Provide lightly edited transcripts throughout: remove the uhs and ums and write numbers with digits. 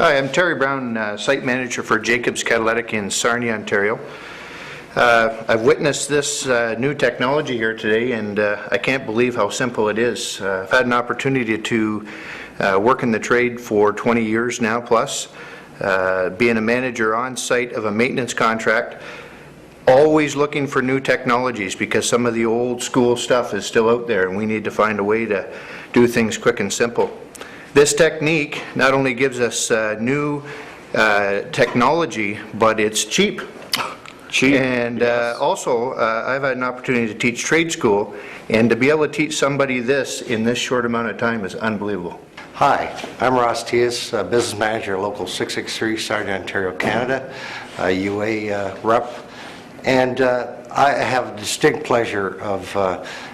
Hi, I'm Terry Brown, Site Manager for Jacobs Catalytic in Sarnia, Ontario. I've witnessed this new technology here today, and I can't believe how simple it is. I've had an opportunity to work in the trade for 20 years now plus, being a manager on site of a maintenance contract, always looking for new technologies because some of the old school stuff is still out there and we need to find a way to do things quick and simple. This technique not only gives us new technology, but it's cheap. And yes. Also, I've had an opportunity to teach trade school, and to be able to teach somebody this in this short amount of time is unbelievable. Hi, I'm Ross Tias, Business Manager, Local 663, Sarnia, Ontario, Canada, UA rep. And I have the distinct pleasure of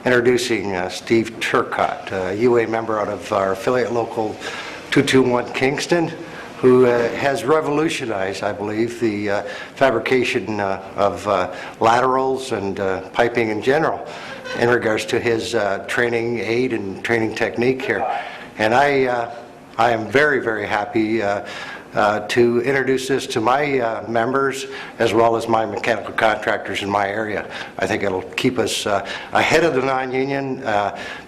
introducing Steve Turcotte, UA member out of our affiliate Local 221 Kingston, who has revolutionized, I believe, the fabrication of laterals and piping in general in regards to his training aid and training technique here. And I am very, very happy to introduce this to my members as well as my mechanical contractors in my area. I think it'll keep us ahead of the non-union.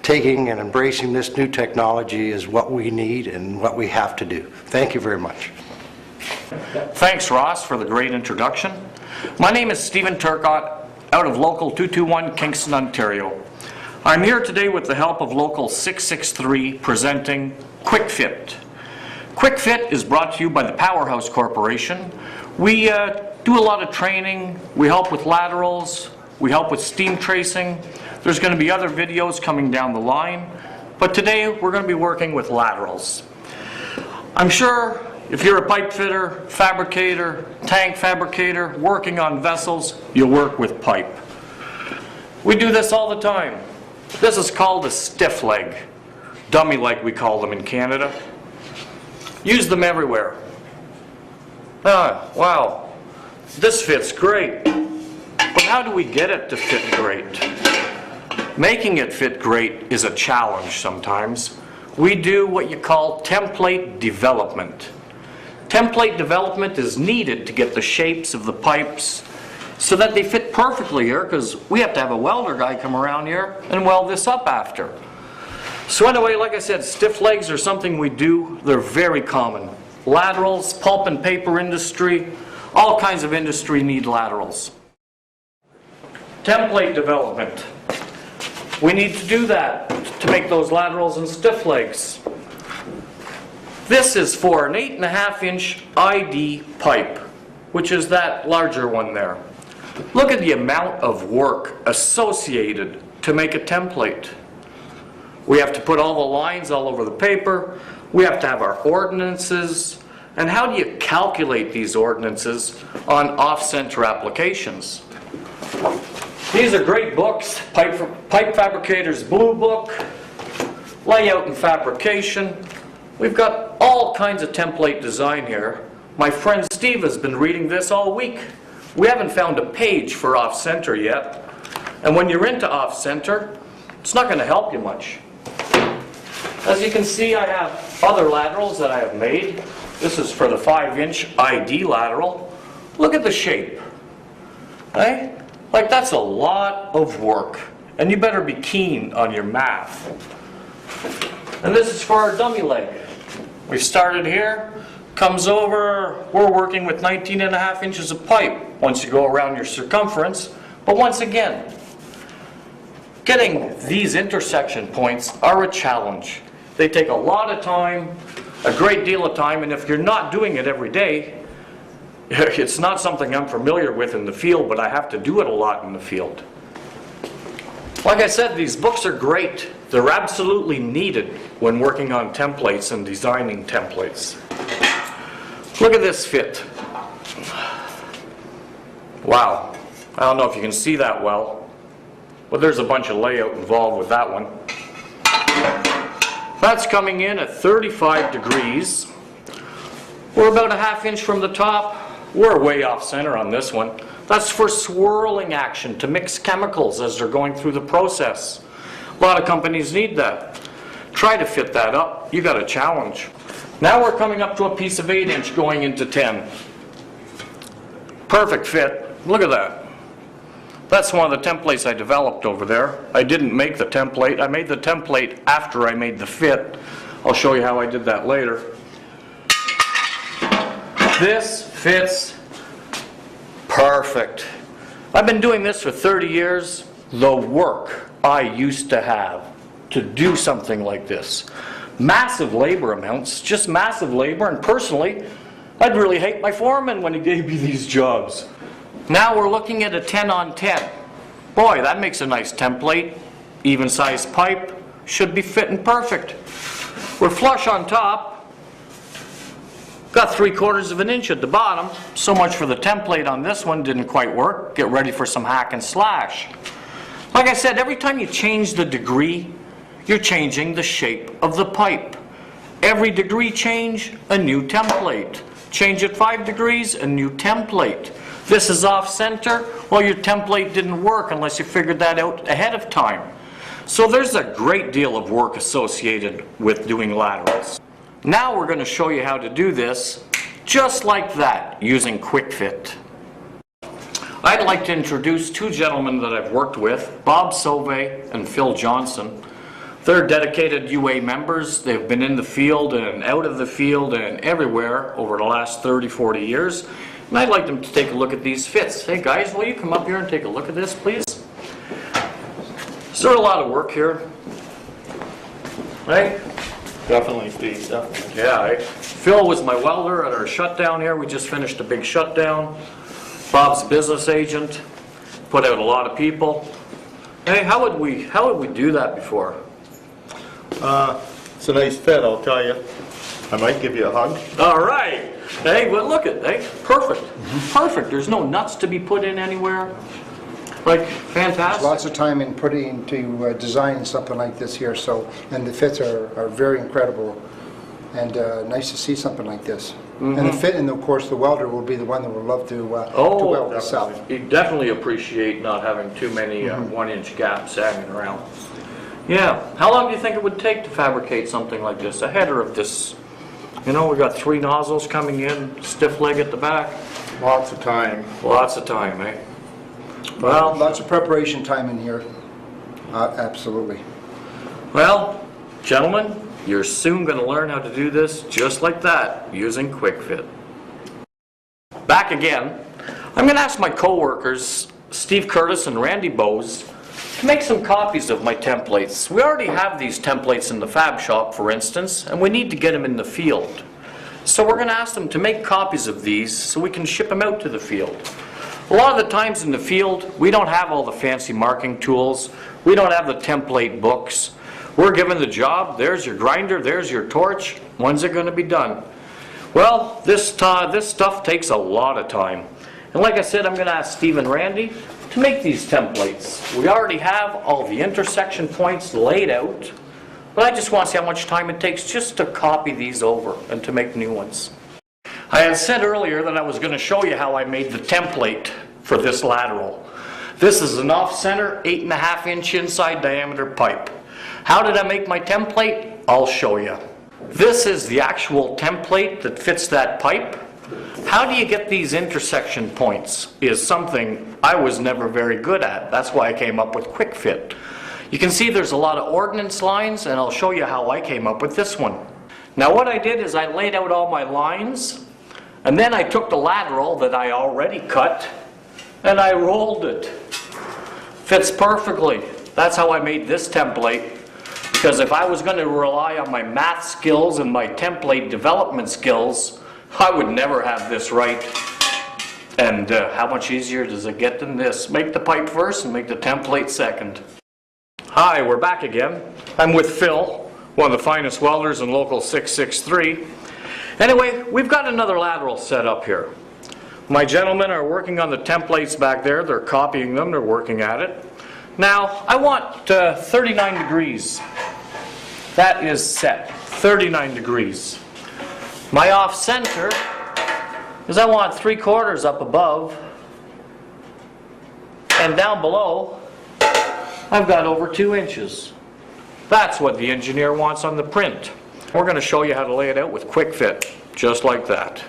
Taking and embracing this new technology is what we need and what we have to do. Thank you very much. Thanks, Ross, for the great introduction. My name is Stephen Turcotte, out of Local 221 Kingston, Ontario. I'm here today with the help of Local 663 presenting quickfit. quickfit is brought to you by the Powerhouse Corporation. We do a lot of training, we help with laterals, we help with steam tracing. There's going to be other videos coming down the line, but today we're going to be working with laterals. I'm sure if you're a pipe fitter, fabricator, tank fabricator, working on vessels, you'll work with pipe. We do this all the time. This is called a stiff leg, dummy leg we call them in Canada. Use them everywhere. Wow, this fits great. But how do we get it to fit great? Making it fit great is a challenge sometimes. We do what you call template development. Template development is needed to get the shapes of the pipes so that they fit perfectly here, because we have to have a welder guy come around here and weld this up after. So anyway, like I said, stiff legs are something we do. They're very common. Laterals, pulp and paper industry, all kinds of industry need laterals. Template development. We need to do that to make those laterals and stiff legs. This is for an 8.5 inch ID pipe, which is that larger one there. Look at the amount of work associated to make a template. We have to put all the lines all over the paper. We have to have our ordinances. And how do you calculate these ordinances on off-center applications? These are great books. Pipe Fabricator's Blue Book, Layout and Fabrication. We've got all kinds of template design here. My friend Steve has been reading this all week. We haven't found a page for off-center yet. And when you're into off-center, it's not going to help you much. As you can see, I have other laterals that I have made. This is for the 5-inch ID lateral. Look at the shape. Right? Like, that's a lot of work. And you better be keen on your math. And this is for our dummy leg. We started here, comes over, we're working with 19.5 inches of pipe once you go around your circumference. But once again, getting these intersection points are a challenge. They take a lot of time, a great deal of time, and if you're not doing it every day, it's not something I'm familiar with in the field, but I have to do it a lot in the field. Like I said, these books are great. They're absolutely needed when working on templates and designing templates. Look at this fit. Wow. I don't know if you can see that well, but there's a bunch of layout involved with that one. That's coming in at 35 degrees. We're about a 1/2 inch from the top. We're way off center on this one. That's for swirling action to mix chemicals as they're going through the process. A lot of companies need that. Try to fit that up. You got a challenge. Now we're coming up to a piece of 8-inch going into 10. Perfect fit. Look at that. That's one of the templates I developed over there. I didn't make the template. I made the template after I made the fit. I'll show you how I did that later. This fits perfect. I've been doing this for 30 years. The work I used to have to do something like this. Massive labor amounts, just massive labor, and personally, I'd really hate my foreman when he gave me these jobs. Now we're looking at a 10 on 10. Boy, that makes a nice template. Even sized pipe, should be fitting perfect. We're flush on top. Got 3/4 of an inch at the bottom. So much for the template on this one, didn't quite work. Get ready for some hack and slash. Like I said, every time you change the degree, you're changing the shape of the pipe. Every degree change, a new template. Change it 5 degrees, a new template. This is off center, well, your template didn't work unless you figured that out ahead of time. So there's a great deal of work associated with doing laterals. Now we're going to show you how to do this just like that using quickfit. I'd like to introduce 2 gentlemen that I've worked with, Bob Sauvé and Phil Johnson. They're dedicated UA members. They've been in the field and out of the field and everywhere over the last 30, 40 years. And I'd like them to take a look at these fits. Hey guys, will you come up here and take a look at this, please? Is there a lot of work here? Right? Definitely, Steve, definitely. Yeah, Phil was my welder at our shutdown here. We just finished a big shutdown. Bob's business agent, put out a lot of people. Hey, how would we do that before? It's a nice fit, I'll tell you. I might give you a hug. All right. Hey, well look at, hey, perfect. Perfect. There's no nuts to be put in anywhere. Like, fantastic. Lots of time in putting to designing something like this here, so, and the fits are very incredible, and nice to see something like this. And the fit, and of course the welder will be the one that will love to weld this out. You definitely appreciate not having too many 1-inch gaps hanging around. Yeah. How long do you think it would take to fabricate something like this? A header of this. You know, we got 3 nozzles coming in, stiff leg at the back. Lots of time. Lots of time, eh? Well, Lots of preparation time in here, absolutely. well, gentlemen, you're soon going to learn how to do this just like that using quickfit. Back again. I'm going to ask my co-workers, Steve Curtis and Randy Bowes, to make some copies of my templates. We already have these templates in the fab shop, for instance, and we need to get them in the field. So we're going to ask them to make copies of these so we can ship them out to the field. A lot of the times in the field, we don't have all the fancy marking tools. We don't have the template books. We're given the job, there's your grinder, there's your torch, when's it going to be done? Well, this stuff takes a lot of time. And like I said, I'm going to ask Steve and Randy to make these templates. We already have all the intersection points laid out, but I just want to see how much time it takes just to copy these over and to make new ones. I had said earlier that I was going to show you how I made the template for this lateral. This is an off-center 8.5-inch inside diameter pipe. How did I make my template? I'll show you. This is the actual template that fits that pipe. How do you get these intersection points is something I was never very good at. That's why I came up with quickfit. You can see there's a lot of ordnance lines, and I'll show you how I came up with this one. Now what I did is I laid out all my lines, and then I took the lateral that I already cut and I rolled it. Fits perfectly. That's how I made this template, because if I was going to rely on my math skills and my template development skills, I would never have this right. And how much easier does it get than this? Make the pipe first and make the template second. Hi, we're back again. I'm with Phil, one of the finest welders in Local 663. Anyway, we've got another lateral set up here. My gentlemen are working on the templates back there. They're copying them. They're working at it. Now, I want 39 degrees. That is set. 39 degrees. My off-center is I want 3/4 up above, and down below I've got over 2 inches. That's what the engineer wants on the print. We're going to show you how to lay it out with quickfit, just like that.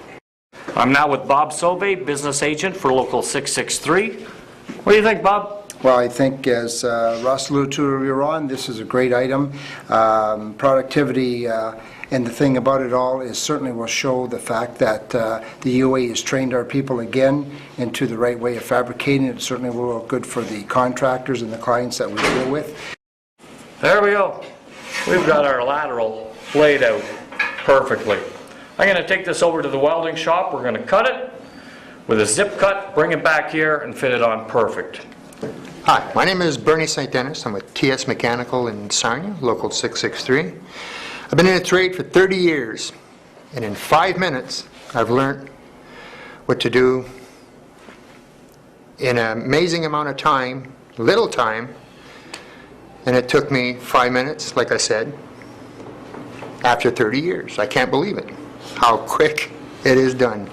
I'm now with Bob Sauvé, business agent for Local 663. What do you think, Bob? Well, I think as Ross alluded to earlier on, this is a great item. Productivity, and the thing about it all is certainly will show the fact that the UA has trained our people again into the right way of fabricating. It certainly will look good for the contractors and the clients that we deal with. There we go. We've got our lateral laid out perfectly. I'm going to take this over to the welding shop. We're going to cut it with a zip cut, bring it back here, and fit it on perfect. Hi, my name is Bernie St. Dennis. I'm with TS Mechanical in Sarnia, Local 663. I've been in the trade for 30 years, and in 5 minutes, I've learned what to do in an amazing amount of time, little time, and it took me 5 minutes, like I said, after 30 years. I can't believe it, how quick it is done.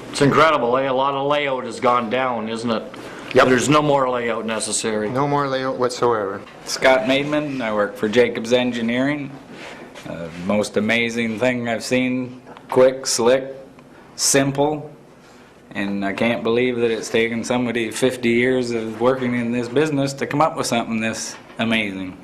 It's incredible, eh? A lot of layout has gone down, isn't it? Yep. There's no more layout necessary. No more layout whatsoever. Scott Maidman, I work for Jacobs Engineering. Most amazing thing I've seen, quick, slick, simple, and I can't believe that it's taken somebody 50 years of working in this business to come up with something this amazing.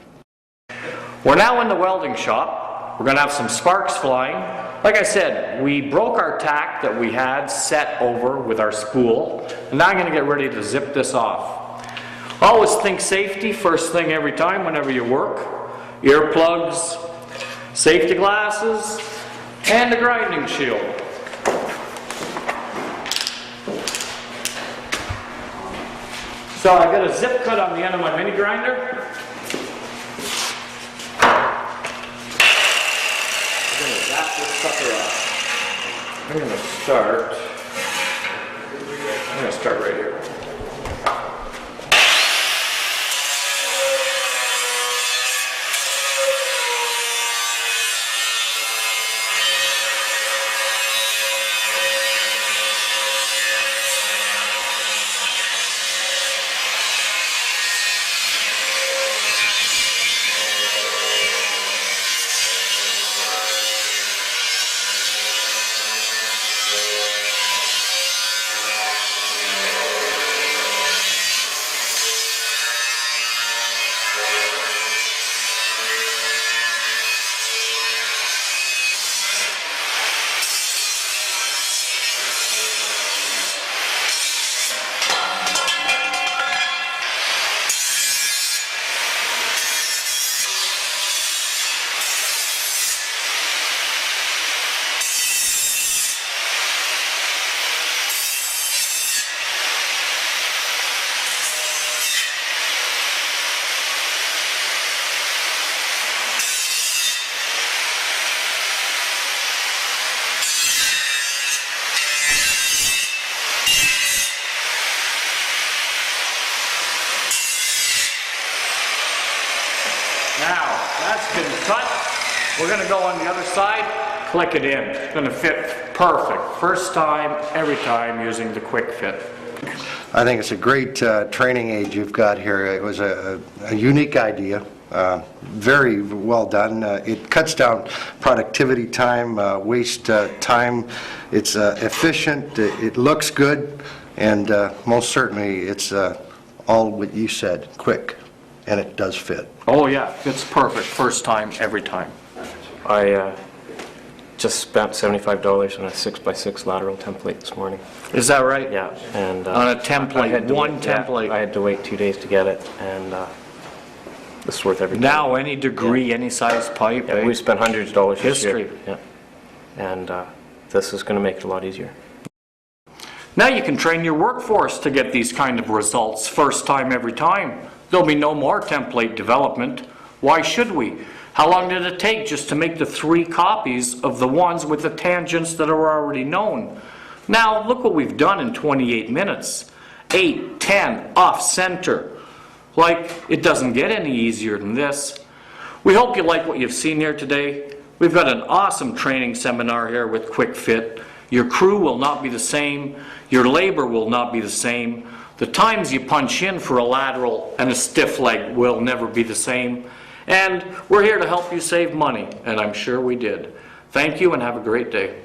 We're now in the welding shop. We're going to have some sparks flying. Like I said, we broke our tack that we had set over with our spool, and now I'm going to get ready to zip this off. Always think safety first thing every time whenever you work. Earplugs, safety glasses, and a grinding shield. So I got a zip cut on the end of my mini grinder. I'm going to zap this sucker off. I'm going to start right here. Now, that's been cut. We're going to go on the other side, click it in. It's going to fit perfect. First time, every time using the quick fit. I think it's a great training aid you've got here. It was a unique idea, very well done. It cuts down productivity time, waste time. It's efficient, it looks good, and most certainly it's all what you said, quick, and it does fit. Oh yeah, fits perfect. First time, every time. I just spent $75 on a 6x6 lateral template this morning. Is that right? Yeah, and On a template, one template. I had to wait 2 days to get it, and it's worth every Now, any degree, any size pipe, Yeah, we spent hundreds of dollars this year. History. Yeah, and this is going to make it a lot easier. Now you can train your workforce to get these kind of results first time, every time. There'll be no more template development. Why should we? How long did it take just to make the 3 copies of the ones with the tangents that are already known? Now look what we've done in 28 minutes. 8, 10, off center. Like, it doesn't get any easier than this. We hope you like what you've seen here today. We've got an awesome training seminar here with quickfit. Your crew will not be the same. Your labor will not be the same. The times you punch in for a lateral and a stiff leg will never be the same. And we're here to help you save money, and I'm sure we did. Thank you and have a great day.